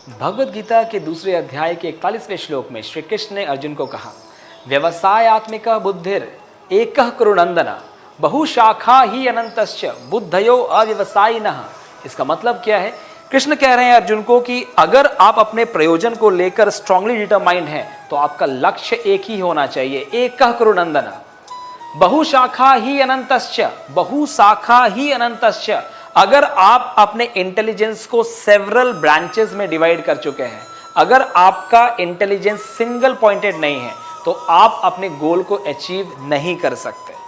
भगवद गीता के दूसरे अध्याय के 41वें श्लोक में श्री कृष्ण ने अर्जुन को कहा, व्यवसायात्मिक बुद्धिर एकः कुरुनंदन बहुशाखा ही अनंतश्च बुद्धयो अव्यवसायिनः। इसका मतलब क्या है? कृष्ण कह रहे हैं अर्जुन को कि अगर आप अपने प्रयोजन को लेकर स्ट्रांगली डिटरमाइंड हैं तो आपका लक्ष्य एक ही होना चाहिए, एकः कुरुनंदन बहुशाखा ही अनंतश्च, बहुशाखा ही अनंतश्च। अगर आप अपने इंटेलिजेंस को सेवरल ब्रांचेस में डिवाइड कर चुके हैं, अगर आपका इंटेलिजेंस सिंगल पॉइंटेड नहीं है तो आप अपने गोल को अचीव नहीं कर सकते।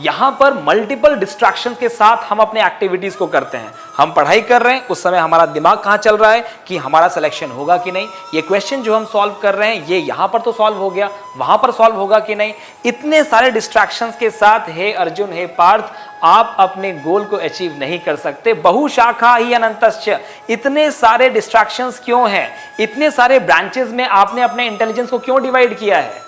यहां पर मल्टीपल डिस्ट्रैक्शंस के साथ हम अपने एक्टिविटीज को करते हैं। हम पढ़ाई कर रहे हैं, उस समय हमारा दिमाग कहां चल रहा है कि हमारा सिलेक्शन होगा कि नहीं, ये क्वेश्चन जो हम सॉल्व कर रहे हैं ये यहां पर तो सॉल्व हो गया, वहां पर सॉल्व होगा कि नहीं। इतने सारे डिस्ट्रैक्शंस के साथ हे अर्जुन, हे पार्थ, आप अपने गोल को अचीव नहीं कर सकते। बहुशाखा ही अनंतश्च, इतने सारे डिस्ट्रैक्शंस क्यों हैं? इतने सारे ब्रांचेस में आपने अपने इंटेलिजेंस को क्यों डिवाइड किया है?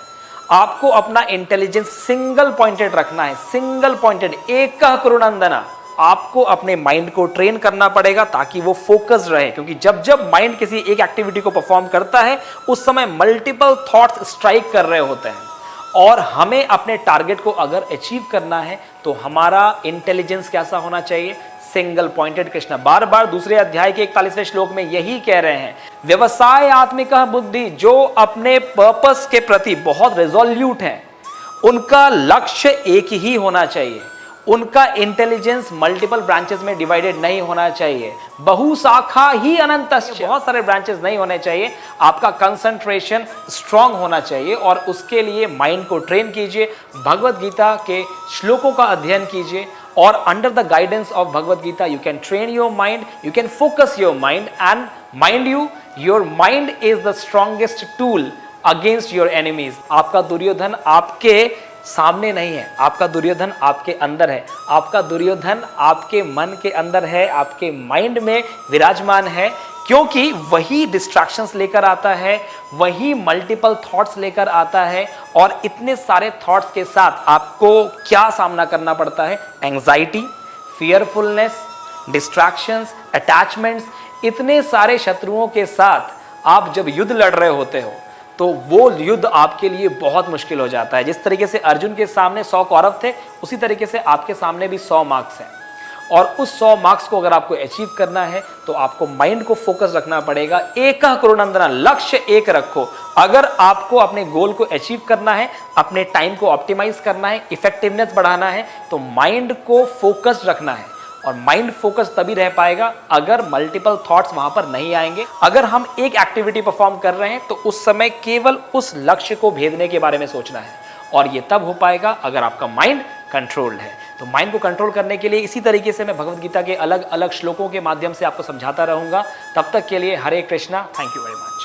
आपको अपना इंटेलिजेंस सिंगल पॉइंटेड रखना है, सिंगल पॉइंटेड, एकः कुरुनंदन। आपको अपने माइंड को ट्रेन करना पड़ेगा ताकि वो फोकस्ड रहे, क्योंकि जब जब माइंड किसी एक एक्टिविटी को परफॉर्म करता है उस समय मल्टीपल थॉट्स स्ट्राइक कर रहे होते हैं। और हमें अपने टारगेट को अगर अचीव करना है तो हमारा इंटेलिजेंस कैसा होना चाहिए? Single pointed. कृष्ण बार बार दूसरे अध्याय के 41वें श्लोक में यही कह रहे हैं, व्यवसाय आत्मिक बुद्धि, जो अपने पर्पस के प्रति बहुत रिजोल्यूट हैं, उनका लक्ष्य एक ही होना चाहिए, उनका इंटेलिजेंस मल्टीपल ब्रांचेस में डिवाइडेड नहीं होना चाहिए, बहुशाखा ही अनंतश्च, बहुत सारे ब्रांचेस नहीं होने चाहिए। आपका कंसंट्रेशन स्ट्रांग होना चाहिए और उसके लिए माइंड को ट्रेन कीजिए, भगवद गीता के श्लोकों का अध्ययन कीजिए और under the guidance of Bhagavad Gita you can train your mind, you can focus your mind and mind you, your mind is the strongest tool against your enemies. आपका दुर्योधन आपके सामने नहीं है, आपका दुर्योधन आपके अंदर है, आपका दुर्योधन आपके मन के अंदर है, आपके माइंड में विराजमान है, क्योंकि वही डिस्ट्रैक्शंस लेकर आता है, वही मल्टीपल थॉट्स लेकर आता है। और इतने सारे थॉट्स के साथ आपको क्या सामना करना पड़ता है? Anxiety, fearfulness, distractions, attachments. इतने सारे शत्रुओं के साथ आप जब युद्ध लड़ रहे होते हो तो वो युद्ध आपके लिए बहुत मुश्किल हो जाता है। जिस तरीके से अर्जुन के सामने 100 कौरव थे, उसी तरीके से आपके सामने भी 100 मार्क्स हैं। और उस 100 मार्क्स को अगर आपको अचीव करना है तो आपको माइंड को फोकस रखना पड़ेगा। एकः कुरुनंदन, लक्ष्य एक रखो। अगर आपको अपने गोल को अचीव करना है, अपने टाइम को ऑप्टिमाइज करना है, इफेक्टिवनेस बढ़ाना है, तो माइंड को फोकस रखना है। और माइंड फोकस तभी रह पाएगा अगर मल्टीपल थॉट्स वहां पर नहीं आएंगे। अगर हम एक एक्टिविटी परफॉर्म कर रहे हैं तो उस समय केवल उस लक्ष्य को भेदने के बारे में सोचना है, और ये तब हो पाएगा अगर आपका माइंड कंट्रोल्ड है। तो माइंड को कंट्रोल करने के लिए इसी तरीके से मैं भगवद गीता के अलग अलग श्लोकों के माध्यम से आपको समझाता रहूंगा। तब तक के लिए Hare Krishna, thank you very much.